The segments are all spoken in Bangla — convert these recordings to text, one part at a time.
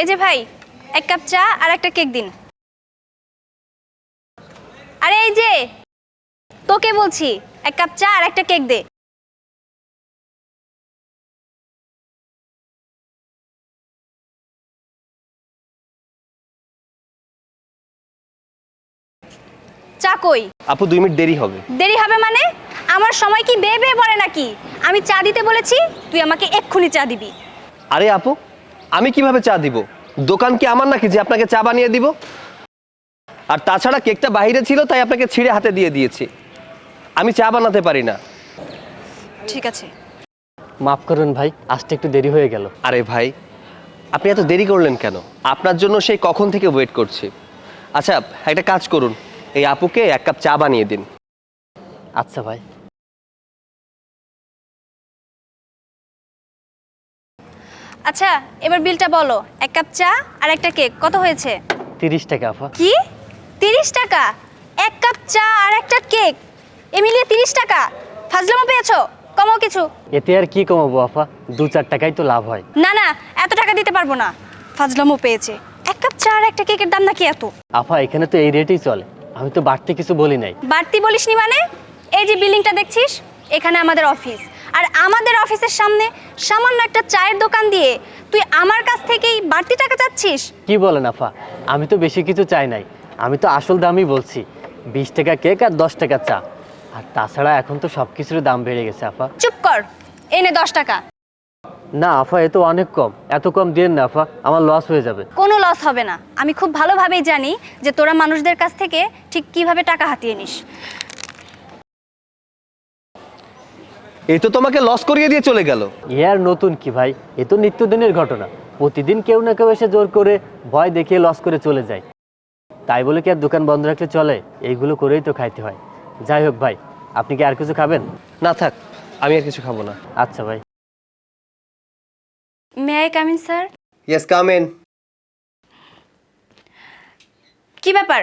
এই যে ভাই, এক কাপ চা আর একটা কেক দিন। আরে এই যে, তোকে বলছি, এক কাপ চা আর একটা কেক দে। চা কই? আপু 2 মিনিট দেরি হবে। দেরি হবে মানে? আমার সময় কি বেয়ে বেয়ে পড়ে নাকি? আমি চা দিতে বলেছি, তুই আমাকে এক্ষুনি চা দিবি। আরে আপু, আমি কিভাবে চা দিব? দোকান কি আমার নাকি যে আপনাকে চা বানিয়ে দিব? আর তাছাড়া কেকটা বাইরে ছিল, তাই আপনাকে ছিঁড়ে হাতে দিয়ে দিয়েছি। আমি চা বানাতে পারি না। ঠিক আছে। মাফ করুন ভাই, আসতে একটু দেরি হয়ে গেল। আরে ভাই, আপনি এত দেরি করলেন কেন? আপনার জন্য সেই কখন থেকে ওয়েট করছি। আচ্ছা, একটা কাজ করুন, এই আপুকে এক কাপ চা বানিয়ে দিন। আচ্ছা ভাই। আচ্ছা, এবার বিলটা বলো। এক কাপ চা আর একটা কেক কত হয়েছে? 30 টাকা আফা। কি? 30 টাকা? এক কাপ চা আর একটা কেক, মিলিয়ে 30 টাকা? ফাজলামো পেয়েছো? কমাও কিছু। এতে আর কি কমাবো আফা, 2-4 টাকাই তো লাভ হয়। না না, এত টাকা দিতে পারবো না। ফাজলামো পেয়েছে। এক কাপ চা আর একটা কেকের দাম নাকি এত? আফা এখানে তো এই রেটেই চলে, আমি তো বাড়তি কিছু বলি নাই। বাড়তি বলিসনি মানে? এই যে বিল্ডিংটা দেখছিস, এখানে আমাদের অফিস। আর আমাদের অফিসের সামনে সামান্য একটা চায়ের দোকান দিয়ে তুই আমার কাছ থেকেই বাড়তি টাকা চাচ্ছিস? কি বলেন আফা, আমি তো বেশি কিছু চাই নাই, আমি তো আসল দামই বলছি। 20 টাকা কেক আর 10 টাকা চা। আর তাছাড়া এখন তো সব কিছুর দাম বেড়ে গেছে আফা। চুপ কর, এনে 10 টাকা। না আফা, এ তো অনেক কম, এত কম দিয়েন না আফা, আমার লস হয়ে যাবে। কোনো লস হবে না। আমি খুব ভালোভাবেই জানি যে তোরা মানুষদের কাছ থেকে ঠিক কিভাবে টাকা হাতিয়ে নিস। এই তো তোমাকে লস করিয়ে দিয়ে চলে গেল। এ আর নতুন কি ভাই, এ তো নিত্যদিনের ঘটনা। প্রতিদিন কেউ না কেউ এসে জোর করে ভয় দেখিয়ে লস করে চলে যায়। তাই বলে কি আর দোকান বন্ধ রাখলে চলে? এইগুলো করেই তো খাইতে হয়। যাই হোক ভাই, আপনি কি আর কিছু খাবেন? না থাক, আমি আর কিছু খাবো না। আচ্ছা ভাই। May I come in sir? Yes, come in. কি ব্যাপার,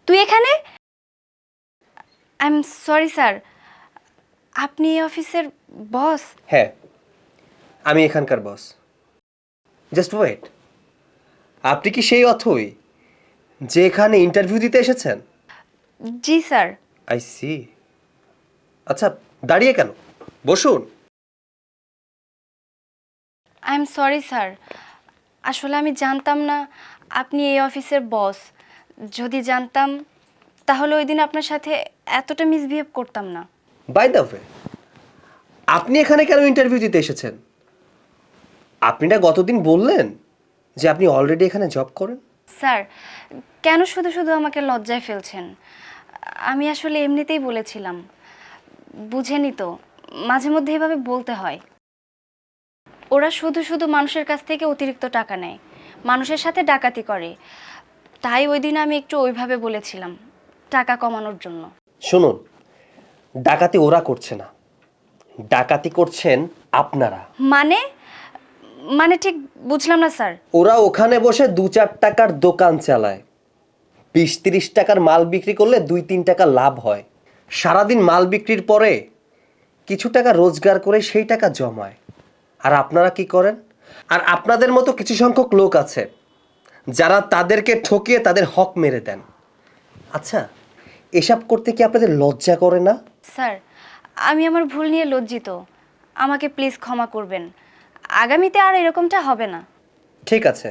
তুই এখানে? আই এম সরি স্যার, আপনি এই অফিসের বস? হ্যাঁ, আমি এখানকার বস। জাস্ট ওয়েট, আপনি কি সেই অথই যে এখানে ইন্টারভিউ দিতে এসেছেন? জি স্যার। I see. আচ্ছা, দাঁড়িয়ে কেন? বসুন। আই এম সরি স্যার, আসলে আমি জানতাম না আপনি এই অফিসের বস। যদি জানতাম তাহলে ওই দিন আপনার সাথে এতটা মিসবিহেভ করতাম না। বাই দ্য ওয়ে, আপনি এখানে কেন ইন্টারভিউ দিতে এসেছেন? আপনি না গতদিন বললেন যে আপনি অলরেডি এখানে জব করেন। স্যার, কেন শুধু শুধু আমাকে লজ্জায় ফেলছেন? আমি আসলে এমনিতেই বলেছিলাম। বুঝেনি তো, মাঝে মধ্যে এভাবে বলতে হয়। ওরা শুধু শুধু মানুষের কাছ থেকে অতিরিক্ত টাকা নেয়, মানুষের সাথে ডাকাতি করে। তাই ওই দিন আমি একটু ওইভাবে বলেছিলাম, টাকা কমানোর জন্য। শুনুন, ডাকাতি ওরা করছে না, ডাকাতি করছেন আপনারা। মানে? মানে ঠিক বুঝলাম না স্যার। ওরা ওখানে বসে 2-4 টাকার দোকান চালায়। 20-30 টাকার মাল বিক্রি করলে 2-3 টাকা লাভ হয়। সারাদিন মাল বিক্রির পরে কিছু টাকা রোজগার করে সেই টাকা জমায়। আর আপনারা কি করেন? আর আপনাদের মতো কিছু সংখ্যক লোক আছে যারা তাদেরকে ঠকিয়ে তাদের হক মেরে দেন। আচ্ছা, এসব করতে কি আপনাদের লজ্জা করে না? স্যার, আমি আমার ভুল নিয়ে লজ্জিত। আমাকে প্লিজ ক্ষমা করবেন। আগামীতে আর এরকমটা হবে না। ঠিক আছে,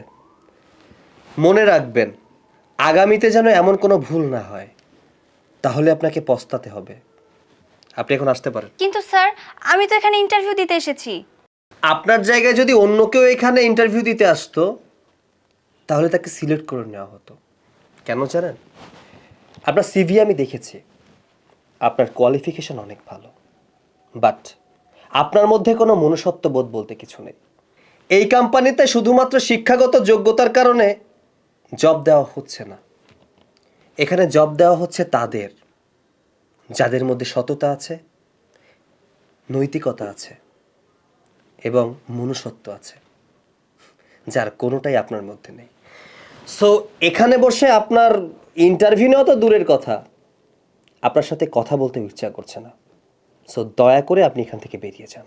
মনে রাখবেন, আগামীতে যেন এমন কোনো ভুল না হয়, তাহলে আপনাকে পস্তাতে হবে। আপনি এখন আসতে পারেন। কিন্তু স্যার, আমি তো এখানে ইন্টারভিউ দিতে এসেছি। আপনার জায়গায় যদি অন্য কেউ এখানে ইন্টারভিউ দিতে আসতো, তাহলে তাকে সিলেক্ট করে নেওয়া হতো। কেন জানেন? আপনার সিভি আমি দেখেছি, আপনার কোয়ালিফিকেশন অনেক ভালো, বাট আপনার মধ্যে কোনো মনুষ্যত্ববোধ বলতে কিছু নেই। এই কোম্পানিতে শুধুমাত্র শিক্ষাগত যোগ্যতার কারণে জব দেওয়া হচ্ছে না, এখানে জব দেওয়া হচ্ছে তাদের যাদের মধ্যে সততা আছে, নৈতিকতা আছে এবং মনুষ্যত্ব আছে, যার কোনোটাই আপনার মধ্যে নেই। সো এখানে বসে আপনার ইন্টারভিউ নেওয়া তো দূরের কথা, আপনার সাথে কথা বলতে ইচ্ছা করছে না। সো দয়া করে আপনি এখান থেকে বেরিয়ে যান।